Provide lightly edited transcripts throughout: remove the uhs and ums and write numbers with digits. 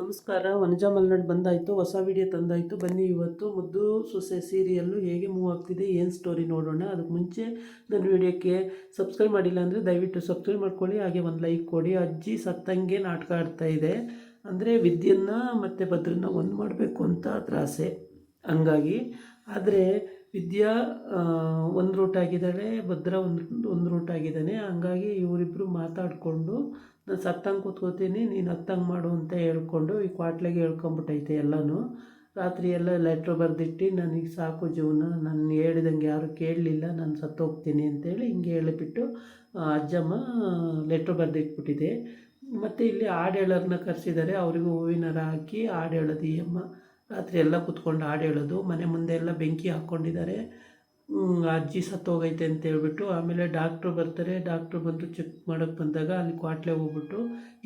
ನಮಸ್ಕಾರ. ವನಜಾ ಮಲ್ನಾಡ್ ಬಂದಾಯಿತು, ಹೊಸ ವಿಡಿಯೋ ತಂದಾಯಿತು. ಬನ್ನಿ ಇವತ್ತು ಮುದ್ದು ಸೊಸೆ ಸೀರಿಯಲ್ಲು ಹೇಗೆ ಮೂವ್ ಆಗ್ತಿದೆ, ಏನು ಸ್ಟೋರಿ ನೋಡೋಣ. ಅದಕ್ಕೆ ಮುಂಚೆ ನನ್ನ ವಿಡಿಯೋಕ್ಕೆ ಸಬ್ಸ್ಕ್ರೈಬ್ ಮಾಡಿಲ್ಲ ಅಂದರೆ ದಯವಿಟ್ಟು ಸಬ್ಸ್ಕ್ರೈಬ್ ಮಾಡ್ಕೊಳ್ಳಿ, ಹಾಗೆ ಒಂದು ಲೈಕ್ ಕೊಡಿ. ಅಜ್ಜಿ ಸತ್ತಂಗೆ ನಾಟಕ ಆಡ್ತಾಯಿದೆ. ಅಂದರೆ ವಿದ್ಯೆಯನ್ನು ಮತ್ತು ಭದ್ರನ್ನ ಒಂದು ಮಾಡಬೇಕು ಅಂತ ಅದ್ರ ಆಸೆ. ಹಂಗಾಗಿ ಆದರೆ ವಿದ್ಯಾ ಒಂದು ರೂಟ್ ಆಗಿದ್ದಾಳೆ, ಭದ್ರ ಒಂದು ರೂಟ್ ಆಗಿದ್ದಾನೆ. ಹಂಗಾಗಿ ಇವರಿಬ್ಬರು ಮಾತಾಡಿಕೊಂಡು ನಾನು ಸತ್ತಂಗೆ ಕೂತ್ಕೋತೀನಿ, ನೀನು ಹತ್ತಂಗೆ ಮಾಡು ಅಂತ ಹೇಳ್ಕೊಂಡು ಈ ಕ್ವಾಟ್ಲೆಗೆ ಹೇಳ್ಕೊಂಬಿಟ್ಟೈತೆ ಎಲ್ಲನೂ. ರಾತ್ರಿ ಎಲ್ಲ ಲೆಟ್ರ್ ಬರೆದಿಟ್ಟು ನನಗೆ ಸಾಕು ಜೀವನ, ನಾನು ಹೇಳಿದಂಗೆ ಯಾರು ಕೇಳಲಿಲ್ಲ, ನಾನು ಸತ್ತೋಗ್ತೀನಿ ಅಂತೇಳಿ ಹಿಂಗೆ ಹೇಳಿಬಿಟ್ಟು ಅಜ್ಜಮ್ಮ ಲೆಟ್ರ್ ಬರೆದಿಟ್ಬಿಟ್ಟಿದೆ. ಮತ್ತು ಇಲ್ಲಿ ಹಾಡು ಹೇಳೋರನ್ನ ಕರೆಸಿದ್ದಾರೆ, ಅವರಿಗೂ ಹೂವಿನಾರ ಹಾಕಿ ಹಾಡು ಹೇಳೋದು ಈ ಅಮ್ಮ. ರಾತ್ರಿ ಎಲ್ಲ ಕೂತ್ಕೊಂಡು ಹಾಡು ಹೇಳೋದು. ಮನೆ ಮುಂದೆ ಎಲ್ಲ ಬೆಂಕಿ ಹಾಕ್ಕೊಂಡಿದ್ದಾರೆ. ಅಜ್ಜಿ ಸತ್ತೋಗೈತೆ ಅಂತ ಹೇಳ್ಬಿಟ್ಟು. ಆಮೇಲೆ ಡಾಕ್ಟ್ರು ಬರ್ತಾರೆ. ಡಾಕ್ಟ್ರು ಬಂದು ಚೆಕ್ ಮಾಡೋಕ್ಕೆ ಬಂದಾಗ ಅಲ್ಲಿ ಕ್ವಾಟ್ಲೆ ಹೋಗ್ಬಿಟ್ಟು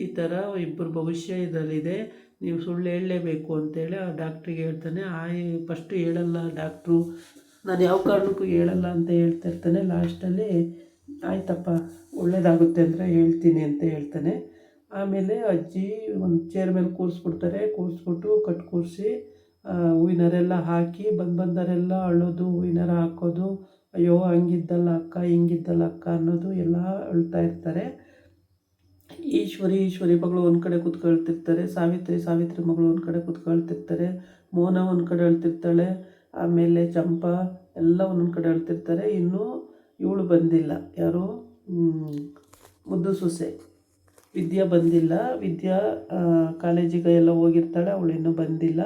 ಈ ಥರ ಇಬ್ಬರು ಭವಿಷ್ಯ ಇದರಲ್ಲಿದೆ, ನೀವು ಸುಳ್ಳು ಹೇಳಲೇಬೇಕು ಅಂತೇಳಿ ಆ ಡಾಕ್ಟ್ರಿಗೆ ಹೇಳ್ತಾನೆ. ಫಸ್ಟು ಹೇಳಲ್ಲ ಡಾಕ್ಟ್ರು, ನಾನು ಯಾವ ಕಾರಣಕ್ಕೂ ಹೇಳಲ್ಲ ಅಂತ ಹೇಳ್ತಿರ್ತಾನೆ. ಲಾಸ್ಟಲ್ಲಿ ಆಯ್ತಪ್ಪ ಒಳ್ಳೇದಾಗುತ್ತೆ ಅಂದರೆ ಹೇಳ್ತೀನಿ ಅಂತ ಹೇಳ್ತಾನೆ. ಆಮೇಲೆ ಅಜ್ಜಿ ಒಂದು ಚೇರ್ ಮೇಲೆ ಕೂರಿಸ್ಬಿಡ್ತಾರೆ. ಕೂರಿಸ್ಬಿಟ್ಟು ಕೂರಿಸಿ ಹೂವಿನರೆಲ್ಲ ಹಾಕಿ ಬಂದವರೆಲ್ಲ ಅಳೋದು, ಹೂವಿನರ ಹಾಕೋದು, ಅಯ್ಯೋ ಹಂಗಿದ್ದಲ್ಲ ಅಕ್ಕ, ಹಿಂಗಿದ್ದಲ್ಲ ಅಕ್ಕ ಅನ್ನೋದು ಎಲ್ಲ ಅಳ್ತಾ ಇರ್ತಾರೆ. ಈಶ್ವರಿ ಮಗಳು ಒಂದು ಕಡೆ ಕೂತ್ಕೊಳ್ತಿರ್ತಾರೆ. ಸಾವಿತ್ರಿ ಮಗಳು ಒಂದು ಕಡೆ ಕೂತ್ಕೊಳ್ತಿರ್ತಾರೆ. ಮೋನ ಒಂದು ಕಡೆ ಅಳ್ತಿರ್ತಾಳೆ. ಆಮೇಲೆ ಚಂಪಾ ಎಲ್ಲ ಒಂದೊಂದು ಕಡೆ ಅಳ್ತಿರ್ತಾರೆ. ಇನ್ನೂ ಇವಳು ಬಂದಿಲ್ಲ, ಯಾರು ಮುದ್ದು ಸೊಸೆ ವಿದ್ಯಾ ಬಂದಿಲ್ಲ. ವಿದ್ಯಾ ಕಾಲೇಜಿಗೆ ಎಲ್ಲ ಹೋಗಿರ್ತಾಳೆ, ಅವಳು ಇನ್ನೂ ಬಂದಿಲ್ಲ.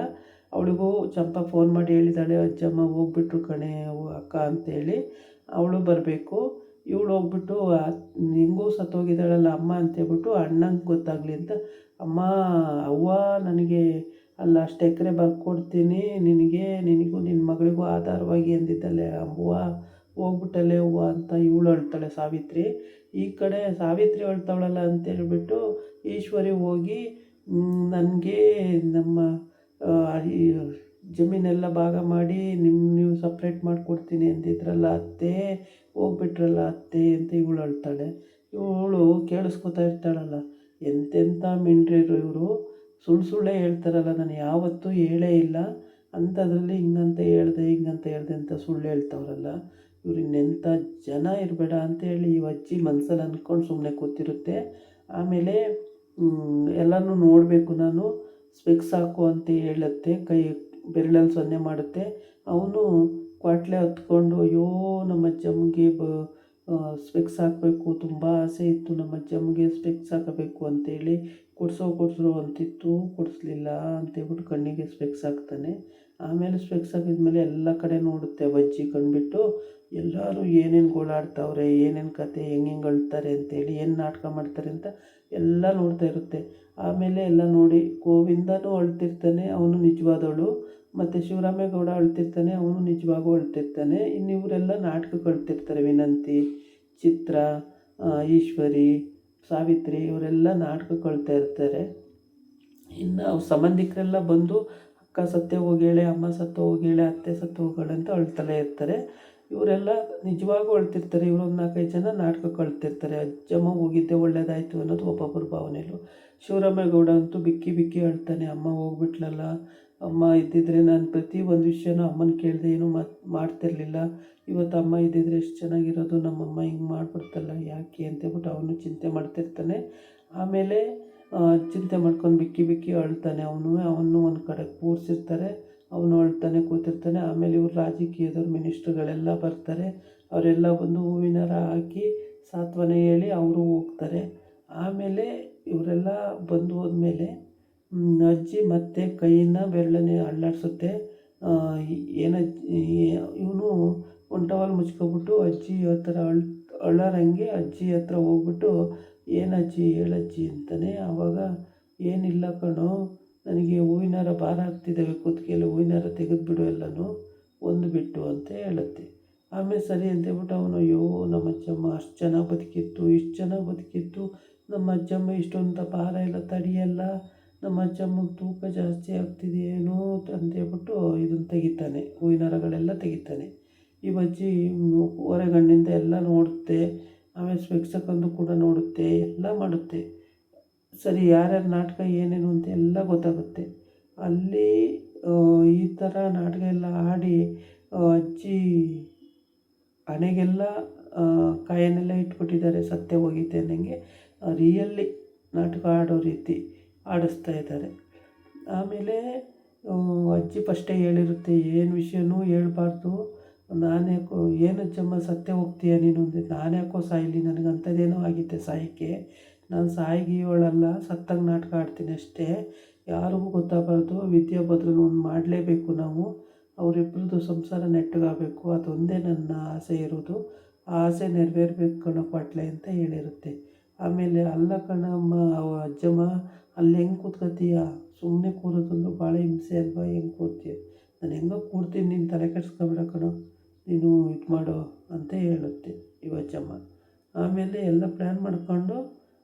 ಅವಳಿಗೂ ಚಂಪಾ ಫೋನ್ ಮಾಡಿ ಹೇಳಿದ್ದಾಳೆ, ಅಜ್ಜಮ್ಮ ಹೋಗ್ಬಿಟ್ರು ಕಣೆ ಅಕ್ಕ ಅಂತೇಳಿ. ಅವಳು ಬರಬೇಕು. ಇವಳು ಹೋಗ್ಬಿಟ್ಟು ಹಿಂಗೂ ಸತ್ತೋಗಿದ್ದಾಳಲ್ಲ ಅಮ್ಮ ಅಂತೇಳ್ಬಿಟ್ಟು ಅಣ್ಣಂಗೆ ಗೊತ್ತಾಗಲಿ ಅಂತ, ಅಮ್ಮ ಅವ್ವ ನನಗೆ ಅಲ್ಲ ಅಷ್ಟು ಎಕರೆ ಬರ್ಕೊಡ್ತೀನಿ ನಿನಗೂ ನಿನ್ನ ಮಗಳಿಗೂ ಆಧಾರವಾಗಿ ಅಂದಿದ್ದಲ್ಲೇ ಅವ್ವ, ಹೋಗ್ಬಿಟ್ಟಲ್ಲೇ ಹೂವು ಅಂತ ಇವಳು ಅಳ್ತಾಳೆ ಸಾವಿತ್ರಿ. ಈ ಕಡೆ ಸಾವಿತ್ರಿ ಅಳ್ತಾವಳಲ್ಲ ಅಂತೇಳ್ಬಿಟ್ಟು ಈಶ್ವರಿ ಹೋಗಿ ನನಗೆ ನಮ್ಮ ಜಮೀನೆಲ್ಲ ಭಾಗ ಮಾಡಿ ನೀವು ಸಪ್ರೇಟ್ ಮಾಡಿಕೊಡ್ತೀನಿ ಅಂದಿದ್ರಲ್ಲ ಅತ್ತೆ, ಹೋಗ್ಬಿಟ್ರಲ್ಲ ಅತ್ತೆ ಅಂತ ಇವಳು ಅಳ್ತಾಳೆ. ಇವಳು ಕೇಳಿಸ್ಕೊತಾ ಇರ್ತಾಳಲ್ಲ, ಎಂತೆಂಥ ಮಿಂಡ್ರಿರು ಇವರು, ಸುಳ್ಳೇ ಹೇಳ್ತಾರಲ್ಲ, ನಾನು ಯಾವತ್ತೂ ಹೇಳೇ ಇಲ್ಲ ಅಂಥದ್ರಲ್ಲಿ ಹಿಂಗಂತ ಹೇಳ್ದೆ ಅಂತ ಸುಳ್ಳು ಹೇಳ್ತವ್ರಲ್ಲ, ಇವ್ರು ಇನ್ನೆಂಥ ಜನ ಇರಬೇಡ ಅಂತೇಳಿ ಈ ಅಜ್ಜಿ ಮನಸ್ಸಲ್ಲಿ ಅಂದ್ಕೊಂಡು ಸುಮ್ಮನೆ ಕೂತಿರುತ್ತೆ. ಆಮೇಲೆ ಎಲ್ಲನೂ ನೋಡಬೇಕು ನಾನು, ಸ್ಪೆಕ್ಸ್ ಹಾಕು ಅಂತ ಹೇಳುತ್ತೆ, ಕೈ ಬೆರಳಲ್ಲಿ ಸೊನ್ನೆ ಮಾಡುತ್ತೆ. ಅವನು ಕ್ವಾಟ್ಲೆ ಹೊತ್ಕೊಂಡು, ಅಯ್ಯೋ ನಮ್ಮ ಅಜ್ಜಮ್ಮಗೆ ಸ್ಪೆಕ್ಸ್ ಹಾಕಬೇಕು, ತುಂಬ ಆಸೆ ಇತ್ತು ನಮ್ಮ ಅಜ್ಜಮ್ಮಗೆ ಸ್ಪೆಕ್ಸ್ ಹಾಕಬೇಕು ಅಂತೇಳಿ. ಕೊಡಿಸೋ ಅಂತಿತ್ತು, ಕೊಡಿಸ್ಲಿಲ್ಲ ಅಂತೇಳ್ಬಿಟ್ಟು ಕಣ್ಣಿಗೆ ಸ್ಪೆಕ್ಸ್ ಹಾಕ್ತಾನೆ. ಆಮೇಲೆ ಸ್ಪೆಕ್ಸ್ ಹಾಕಿದ್ಮೇಲೆ ಎಲ್ಲ ಕಡೆ ನೋಡುತ್ತೆ ಅಜ್ಜಿ ಕಂಡುಬಿಟ್ಟು, ಎಲ್ಲರೂ ಏನೇನು ಗೋಳಾಡ್ತಾವ್ರೆ, ಏನೇನು ಕತೆ, ಹೆಂಗೆ ಅಳ್ತಾರೆ ಅಂತೇಳಿ, ಏನು ನಾಟಕ ಮಾಡ್ತಾರೆ ಅಂತ ಎಲ್ಲ ನೋಡ್ತಾ ಇರುತ್ತೆ. ಆಮೇಲೆ ಎಲ್ಲ ನೋಡಿ ಗೋವಿಂದನೂ ಅಳ್ತಿರ್ತಾನೆ, ಅವನು ನಿಜವಾದವಳು. ಮತ್ತು ಶಿವರಾಮೇಗೌಡ ಅಳ್ತಿರ್ತಾನೆ, ಅವನು ನಿಜವಾಗೂ ಅಳ್ತಿರ್ತಾನೆ. ಇನ್ನು ಇವರೆಲ್ಲ ನಾಟಕಕ್ಕೆ ಅಳ್ತಿರ್ತಾರೆ. ವಿನಂತಿ, ಚಿತ್ರ, ಈಶ್ವರಿ, ಸಾವಿತ್ರಿ ಇವರೆಲ್ಲ ನಾಟಕಕ್ಕೆ ಅಳ್ತಾ ಇರ್ತಾರೆ. ಇನ್ನು ಅವ್ರ ಸಂಬಂಧಿಕರೆಲ್ಲ ಬಂದು ಅಕ್ಕ ಸತ್ತೇ ಹೋಗೇಳೆ, ಅಮ್ಮ ಸತ್ತು ಹೋಗೇಳೆ, ಅತ್ತೆ ಸತ್ತು ಹೋಗೇಳೆ ಅಂತ ಅಳ್ತಲೇ ಇರ್ತಾರೆ. ಇವರೆಲ್ಲ ನಿಜವಾಗೂ ಅಳ್ತಿರ್ತಾರೆ. ಇವರೊಂದು 4-5 ಜನ ನಾಟಕಕ್ಕೆ ಅಳ್ತಿರ್ತಾರೆ. ಅಜ್ಜಮ್ಮ ಹೋಗಿದ್ದೆ ಒಳ್ಳೇದಾಯಿತು ಅನ್ನೋದು ಒಬ್ಬೊಬ್ಬರ ಭಾವನೆಯಲ್ಲೂ. ಶಿವರಾಮೇಗೌಡ ಅಂತೂ ಬಿಕ್ಕಿ ಅಳ್ತಾನೆ, ಅಮ್ಮ ಹೋಗ್ಬಿಟ್ಲಲ್ಲ, ಅಮ್ಮ ಇದ್ದಿದ್ರೆ ನಾನು ಪ್ರತಿ ಒಂದು ವಿಷಯನೂ ಅಮ್ಮನ ಕೇಳಿದೆ, ಏನೂ ಮಾಡ್ತಿರ್ಲಿಲ್ಲ. ಇವತ್ತು ಅಮ್ಮ ಇದ್ದಿದ್ರೆ ಎಷ್ಟು ಚೆನ್ನಾಗಿರೋದು, ನಮ್ಮಮ್ಮ ಹಿಂಗೆ ಮಾಡಿಬಿಡ್ತಲ್ಲ ಯಾಕೆ ಅಂತೇಳ್ಬಿಟ್ಟು ಅವನು ಚಿಂತೆ ಮಾಡ್ತಿರ್ತಾನೆ. ಆಮೇಲೆ ಚಿಂತೆ ಮಾಡ್ಕೊಂಡು ಬಿಕ್ಕಿ ಅಳ್ತಾನೆ. ಅವನು ಒಂದು ಕಡೆ ಕೂರಿಸಿರ್ತಾರೆ, ಅವನು ಅಳ್ತಾನೆ ಕೂತಿರ್ತಾನೆ. ಆಮೇಲೆ ಇವರು ರಾಜಕೀಯದವ್ರು ಮಿನಿಸ್ಟ್ರುಗಳೆಲ್ಲ ಬರ್ತಾರೆ. ಅವರೆಲ್ಲ ಬಂದು ಹೂವಿನಾರ ಹಾಕಿ ಸಾಂತ್ವನ ಹೇಳಿ ಅವರು ಹೋಗ್ತಾರೆ. ಆಮೇಲೆ ಇವರೆಲ್ಲ ಬಂದು ಹೋದ್ಮೇಲೆ ಅಜ್ಜಿ ಮತ್ತೆ ಕೈಯನ್ನು ಬೆರಳನ್ನೇ ಅಳ್ಳಾಡಿಸುತ್ತೆ. ಇವನು ಒಂದು ಟವಲ್ ಮುಚ್ಕೊಬಿಟ್ಟು ಅಜ್ಜಿ ಆ ಥರ ಅಳ್ಳಾರಂಗೆ ಅಜ್ಜಿ ಹತ್ರ ಹೋಗ್ಬಿಟ್ಟು, ಏನಜ್ಜಿ ಹೇಳಜ್ಜಿ ಅಂತಾನೆ. ಆವಾಗ ಏನಿಲ್ಲ ಕಣೋ, ನನಗೆ ಹೂವಿನಾರ ಭಾರ ಆಗ್ತಿದ್ದಾವೆ, ಕುತ್ತಿಗೆಯಲ್ಲಿ ಹೂವಿನಾರ ತೆಗೆದುಬಿಡು ಎಲ್ಲನೂ ಒಂದು ಬಿಟ್ಟು ಅಂತ ಹೇಳುತ್ತೆ. ಆಮೇಲೆ ಸರಿ ಅಂತೇಳ್ಬಿಟ್ಟು ಅವನು, ಅಯ್ಯೋ ನಮ್ಮ ಅಜ್ಜಮ್ಮ ಅಷ್ಟು ಚೆನ್ನಾಗಿ ಬದುಕಿತ್ತು, ನಮ್ಮ ಅಜ್ಜಮ್ಮ ಇಷ್ಟೊಂದು ಭಾರ ಎಲ್ಲ ತಡೆಯಲ್ಲ, ನಮ್ಮ ಅಜ್ಜಮ್ಮಗೆ ತೂಕ ಜಾಸ್ತಿ ಆಗ್ತಿದೆಯೇನೋ ಅಂತೇಳ್ಬಿಟ್ಟು ಇದನ್ನು ತೆಗಿತಾನೆ, ಹೂವಿನಾರಗಳೆಲ್ಲ ತೆಗಿತಾನೆ. ಈ ಅಜ್ಜಿ ಹೊರಗಣ್ಣಿಂದ ಎಲ್ಲ ನೋಡುತ್ತೆ. ಆಮೇಲೆ ಸ್ಪೆಕ್ಸ್ ಹಾಕೊಂಡು ಕೂಡ ನೋಡುತ್ತೆ, ಎಲ್ಲ ಮಾಡುತ್ತೆ. ಸರಿ ಯಾರ್ಯಾರ ನಾಟಕ ಏನೇನು ಅಂತ ಎಲ್ಲ ಗೊತ್ತಾಗುತ್ತೆ. ಅಲ್ಲಿ ಈ ಥರ ನಾಟಕ ಎಲ್ಲ ಆಡಿ ಅಜ್ಜಿ ಹಣೆಗೆಲ್ಲ ಕಾಯನ್ನೆಲ್ಲ ಇಟ್ಬಿಟ್ಟಿದ್ದಾರೆ ಸತ್ಯ ಹೋಗಿದೆ ಅನ್ನಂಗೆ ರಿಯಲ್ಲಿ ನಾಟಕ ಆಡೋ ರೀತಿ ಆಡಿಸ್ತಾ ಇದ್ದಾರೆ. ಆಮೇಲೆ ಅಜ್ಜಿ ಫಸ್ಟೇ ಹೇಳಿರುತ್ತೆ, ಏನು ವಿಷಯನೂ ಹೇಳ್ಬಾರ್ದು, ನಾನ್ಯಾಕೋ ಏನಜ್ಜಮ್ಮ ಸತ್ಯ ಹೋಗ್ತೀಯ ನೀನು ಅಂದೆ. ನಾನ್ಯಾಕೋ ಸಾಯಲಿ, ನನಗೆ ಅಂಥದ್ದೇನೋ ಆಗಿತ್ತೆ ಸಾಯಕ್ಕೆ, ನಾನು ಸಾಯಿಗೀವಳಲ್ಲ, ಸತ್ತಂಗೆ ನಾಟಕ ಆಡ್ತೀನಿ ಅಷ್ಟೇ, ಯಾರಿಗೂ ಗೊತ್ತಾಗಬಾರ್ದು, ವಿದ್ಯಾಭದ್ರನ ಒಂದು ಮಾಡಲೇಬೇಕು ನಾವು, ಅವರಿಬ್ಬರದ್ದು ಸಂಸಾರ ನೆಟ್ಟಗಾಗಬೇಕು, ಅದೊಂದೇ ನನ್ನ ಆಸೆ ಇರೋದು, ಆ ಆಸೆ ನೆರವೇರ್ಬೇಕು ಕಣೋ ಪಾಟ್ಲೆ ಅಂತ ಹೇಳಿರುತ್ತೆ. ಆಮೇಲೆ ಅಲ್ಲ ಕಣಮ್ಮ ಅಜ್ಜಮ್ಮ, ಅಲ್ಲಿ ಹೆಂಗೆ ಕೂತ್ಕೊತೀಯ, ಸುಮ್ಮನೆ ಕೂರೋದಂದ್ರೂ ಭಾಳ ಹಿಂಸೆ ಅಲ್ವಾ, ಹೆಂಗೆ ಕೂರ್ತೀಯ, ನಾನು ಹೆಂಗೋ ಕೂರ್ತೀನಿ, ನೀನು ತಲೆ ಕೆಡಿಸ್ಕೊಬೇಡ ಕಣೋ, ನೀನು ಇದು ಮಾಡೋ ಅಂತ ಹೇಳುತ್ತೆ ಇವಜ್ಜಮ್ಮ. ಆಮೇಲೆ ಎಲ್ಲ ಪ್ಲ್ಯಾನ್ ಮಾಡ್ಕೊಂಡು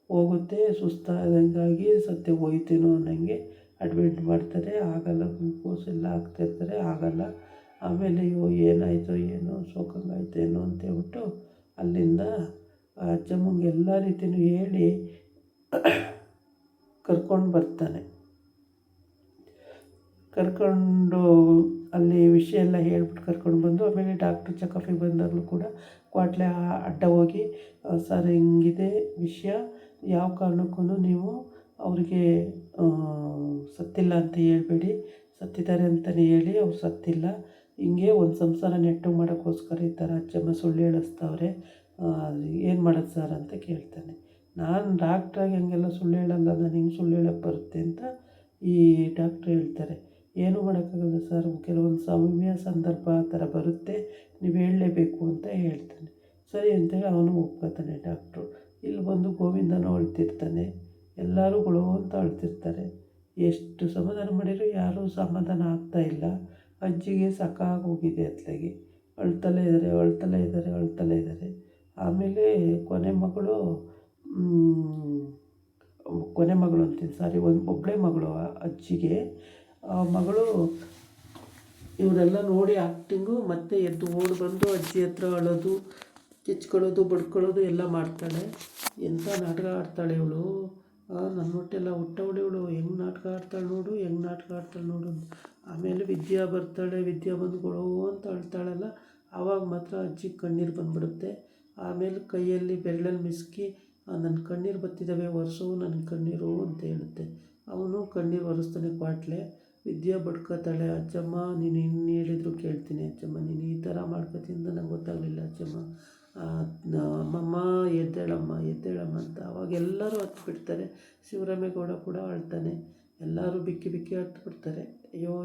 ಹೋಗುತ್ತೆ, ಸುಸ್ತಾದಂಗಾಗಿ ಸತ್ಯ ಹೋಯ್ತೇನೋ ಅನ್ನಂಗೆ ಅಡ್ಮಿಟ್ ಮಾಡ್ತಾರೆ. ಆಗಲ್ಲ, ಗ್ಲೂಕೋಸ್ ಎಲ್ಲ ಹಾಕ್ತಾಯಿರ್ತಾರೆ, ಆಗಲ್ಲ. ಆಮೇಲೆ ಏನಾಯಿತೋ ಏನೋ ಶೋಕಂಗಾಯ್ತೇನೋ ಅಂತೇಳ್ಬಿಟ್ಟು ಅಲ್ಲಿಂದ ಅಜ್ಜಮ್ಮಂಗೆ ಎಲ್ಲ ರೀತಿಯೂ ಹೇಳಿ ಕರ್ಕೊಂಡು ಬರ್ತಾನೆ. ಕರ್ಕೊಂಡು ಅಲ್ಲಿ ವಿಷಯ ಎಲ್ಲ ಹೇಳ್ಬಿಟ್ಟು ಕರ್ಕೊಂಡು ಬಂದು ಆಮೇಲೆ ಡಾಕ್ಟ್ರು ಚೆಕಪಿಗೆ ಬಂದಾಗಲೂ ಕೂಡ ಕ್ವಾಟ್ಲೆ ಅಡ್ಡ ಹೋಗಿ, ಸರ್ ಹಿಂಗಿದೆ ವಿಷಯ, ಯಾವ ಕಾರಣಕ್ಕೂ ನೀವು ಅವ್ರಿಗೆ ಸತ್ತಿಲ್ಲ ಅಂತ ಹೇಳ್ಬೇಡಿ, ಸತ್ತಿದ್ದಾರೆ ಅಂತಲೇ ಹೇಳಿ, ಅವ್ರು ಸತ್ತಿಲ್ಲ, ಹಿಂಗೆ ಒಂದು ಸಂಸಾರ ನೆಟ್ಟು ಮಾಡೋಕ್ಕೋಸ್ಕರ ಈ ಥರ ಅಜ್ಜಮ್ಮ ಸುಳ್ಳು ಹೇಳಿಸ್ತವ್ರೆ, ಏನು ಮಾಡೋದು ಸರ್ ಅಂತ ಕೇಳ್ತಾನೆ. ನಾನು ಡಾಕ್ಟ್ರಾಗಿ ಹಂಗೆಲ್ಲ ಸುಳ್ಳು ಹೇಳಲ್ಲ, ನಾನು ಹಿಂಗೆ ಸುಳ್ಳು ಹೇಳೋಕ್ಕೆ ಬರುತ್ತೆ ಅಂತ ಈ ಡಾಕ್ಟ್ರು ಹೇಳ್ತಾರೆ. ಏನೂ ಮಾಡೋಕ್ಕಾಗಲ್ಲ ಸರ್, ಕೆಲವೊಂದು ಸಮಯ ಸಂದರ್ಭ ಆ ಥರ ಬರುತ್ತೆ, ನೀವು ಹೇಳಲೇಬೇಕು ಅಂತ ಹೇಳ್ತಾನೆ. ಸರಿ ಅಂತೇಳಿ ಅವನು ಒಪ್ಕೋತಾನೆ ಡಾಕ್ಟ್ರು. ಇಲ್ಲಿ ಬಂದು ಗೋವಿಂದನೂ ಅಳ್ತಿರ್ತಾನೆ, ಎಲ್ಲರೂ ಗೊಳೋ ಅಂತ ಅಳ್ತಿರ್ತಾರೆ. ಎಷ್ಟು ಸಮಾಧಾನ ಮಾಡಿದರೂ ಯಾರೂ ಸಮಾಧಾನ ಆಗ್ತಾಯಿಲ್ಲ. ಅಜ್ಜಿಗೆ ಸಾಕಾಗೋಗಿದೆ ಅತ್ಲಾಗಿ, ಅಳ್ತಲೇ ಇದ್ದಾರೆ. ಆಮೇಲೆ ಕೊನೆ ಮಗಳು ಅಂತೀನಿ, ಸಾರಿ, ಒಬ್ಬಳೇ ಮಗಳು ಅಜ್ಜಿಗೆ. ಆ ಮಗಳು ಇವರೆಲ್ಲ ನೋಡಿ ಆ್ಯಕ್ಟಿಂಗು, ಮತ್ತೆ ಎದ್ದು ಓಡಿ ಬಂದು ಅಜ್ಜಿ ಹತ್ರ ಅಳೋದು, ಕಿಚ್ಕೊಳ್ಳೋದು, ಬಡ್ಕೊಳ್ಳೋದು ಎಲ್ಲ ಮಾಡ್ತಾಳೆ. ಎಂಥ ನಾಟಕ ಆಡ್ತಾಳೆ ಇವಳು, ನನ್ನ ಹೊಟ್ಟೆಲ್ಲ ಹುಟ್ಟವಳು ಇವಳು, ಹೆಂಗೆ ನಾಟಕ ಆಡ್ತಾಳೆ ನೋಡು. ಆಮೇಲೆ ವಿದ್ಯಾ ಬರ್ತಾಳೆ, ವಿದ್ಯಾ ಬಂದು ಗೊಳೋ ಅಂತ ಅಳ್ತಾಳಲ್ಲ, ಆವಾಗ ಮಾತ್ರ ಅಜ್ಜಿಗೆ ಕಣ್ಣೀರು ಬಂದ್ಬಿಡುತ್ತೆ. ಆಮೇಲೆ ಕೈಯಲ್ಲಿ ಬೆರಳಲ್ಲಿ ಮಿಸ್ಕಿ, ನನ್ನ ಕಣ್ಣೀರು ಬತ್ತಿದ್ದಾವೆ, ಒರೆಸು ನನ್ನ ಕಣ್ಣೀರು ಅಂತ ಹೇಳುತ್ತೆ. ಅವನು ಕಣ್ಣೀರು ಒರೆಸ್ತಾನೆ ಕ್ವಾಟ್ಲೆ. ವಿದ್ಯಾ ಬಡ್ಕೋತಾಳೆ, ಅಜ್ಜಮ್ಮ ನೀನು ಇನ್ನು ಹೇಳಿದ್ರು ಕೇಳ್ತೀನಿ ಅಜ್ಜಮ್ಮ, ನೀನು ಈ ಥರ ಮಾಡ್ಕೊತೀನಿ ಅಂತ ನಂಗೆ ಗೊತ್ತಾಗಲಿಲ್ಲ ಅಜ್ಜಮ್ಮ, ಅಮ್ಮಮ್ಮ ಎದ್ದೇಳಮ್ಮ ಅಂತ. ಅವಾಗ ಎಲ್ಲರೂ ಹತ್ತು ಬಿಡ್ತಾರೆ. ಶಿವರಾಮೇಗೌಡ ಕೂಡ ಅಳ್ತಾನೆ, ಎಲ್ಲರೂ ಬಿಕ್ಕಿ ಹತ್ತು ಬಿಡ್ತಾರೆ. ಅಯ್ಯೋ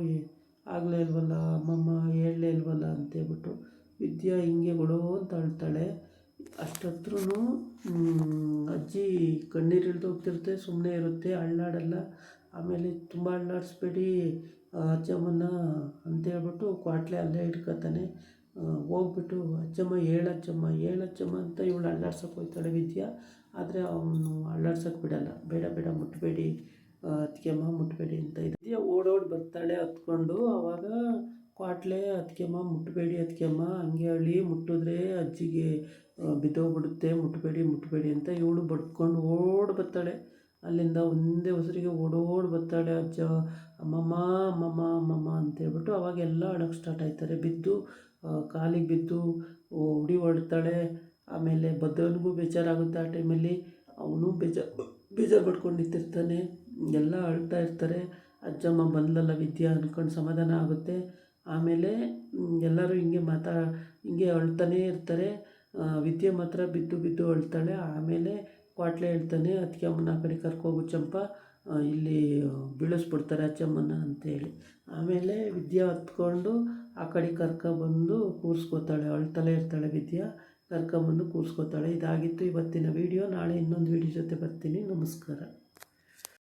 ಆಗಲೇ ಇಲ್ವಲ್ಲ ಅಮ್ಮಮ್ಮ, ಹೇಳಲೇ ಇಲ್ವಲ್ಲ ಅಂತೇಳ್ಬಿಟ್ಟು ವಿದ್ಯಾ ಹಿಂಗೆ ಗೊಳೋ ಅಂತ ಅಳ್ತಾಳೆ. ಅಷ್ಟೊತ್ತರೂ ಅಜ್ಜಿ ಕಣ್ಣೀರು ಇಳ್ದು ಹೋಗ್ತಿರುತ್ತೆ, ಸುಮ್ಮನೆ ಇರುತ್ತೆ, ಅಳ್ಳಾಡಲ್ಲ. ಆಮೇಲೆ ತುಂಬ ಅಳ್ಳಾಡಿಸ್ಬೇಡಿ ಅಜ್ಜಮ್ಮನ ಅಂತೇಳ್ಬಿಟ್ಟು ಕ್ವಾಟ್ಲೆ ಅಲ್ಲೇ ಇಟ್ಕೊತಾನೆ. ಹೋಗ್ಬಿಟ್ಟು ಅಜ್ಜಮ್ಮ ಹೇಳಜ್ಜಮ್ಮ ಅಂತ ಇವಳು ಅಳ್ಳಾಡ್ಸೋಕೆ ಹೋಗ್ತಾಳೆ ವಿದ್ಯಾ. ಆದರೆ ಅವನು ಅಳ್ಳಾಡ್ಸೋಕೆ ಬಿಡಲ್ಲ, ಬೇಡ ಮುಟ್ಟಬೇಡಿ ಅತ್ತಿಗೆಮ್ಮ ಮುಟ್ಟಬೇಡಿ ಅಂತ ವಿದ್ಯಾ ಓಡೋಡಿ ಬರ್ತಾಳೆ ಹತ್ಕೊಂಡು. ಆವಾಗ ಕ್ವಾಟ್ಲೆ, ಅತ್ತಿಗೆಮ್ಮ ಮುಟ್ಟಬೇಡಿ ಅತ್ತಿಗೆಮ್ಮ, ಹಂಗೆ ಹೇಳಿ ಮುಟ್ಟಿದ್ರೆ ಅಜ್ಜಿಗೆ ಬಿದ್ದೋಗ್ಬಿಡುತ್ತೆ, ಮುಟ್ಟಬೇಡಿ ಅಂತ ಇವಳು ಬಡ್ಕೊಂಡು ಓಡಿ ಬರ್ತಾಳೆ. ಅಲ್ಲಿಂದ ಒಂದೇ ಉಸಿರಿಗೆ ಓಡೋಡಿ ಬರ್ತಾಳೆ. ಅಜ್ಜ ಅಮ್ಮಮ್ಮ ಅಂತೇಳ್ಬಿಟ್ಟು ಅವಾಗೆಲ್ಲ ಅಳೋಕ್ಕೆ ಸ್ಟಾರ್ಟ್ ಆಯ್ತಾರೆ. ಬಿದ್ದು ಕಾಲಿಗೆ ಬಿದ್ದು ಹೊಡಿತಾಳೆ. ಆಮೇಲೆ ಬದ್ದವನಿಗೂ ಬೇಜಾರಾಗುತ್ತೆ ಆ ಟೈಮಲ್ಲಿ, ಅವನು ಬೇಜಾರು ಪಡ್ಕೊಂಡು ನಿಂತಿರ್ತಾನೆ. ಎಲ್ಲ ಅಳ್ತಾ ಇರ್ತಾರೆ. ಅಜ್ಜಮ್ಮ ಬಂದಲಲ್ಲ ವಿದ್ಯಾ ಅಂದ್ಕೊಂಡು ಸಮಾಧಾನ ಆಗುತ್ತೆ. ಆಮೇಲೆ ಎಲ್ಲರೂ ಹಿಂಗೆ ಅಳ್ತಾನೇ ಇರ್ತಾರೆ. ವಿದ್ಯೆ ಮಾತ್ರ ಬಿದ್ದು ಅಳ್ತಾಳೆ. ಆಮೇಲೆ ಕ್ವಾಟ್ಲೆ ಹೇಳ್ತಾನೆ, ಅದಕ್ಕೆ ಅಮ್ಮನ ಆ ಕಡೆ ಕರ್ಕೋಗು ಚಂಪ, ಇಲ್ಲಿ ಬೀಳಿಸ್ಬಿಡ್ತಾರೆ ಅಜ್ಜಮ್ಮನ ಅಂತೇಳಿ. ಆಮೇಲೆ ವಿದ್ಯಾ ಹತ್ಕೊಂಡು ಆ ಕಡೆ ಕರ್ಕೊಬಂದು ಕೂರಿಸ್ಕೋತಾಳೆ. ಅಳ್ತಲೇ ಇರ್ತಾಳೆ ವಿದ್ಯಾ, ಕರ್ಕೊಬಂದು ಕೂರಿಸ್ಕೋತಾಳೆ. ಇದಾಗಿತ್ತು ಇವತ್ತಿನ ವೀಡಿಯೋ. ನಾಳೆ ಇನ್ನೊಂದು ವೀಡಿಯೋ ಜೊತೆ ಬರ್ತೀನಿ. ನಮಸ್ಕಾರ.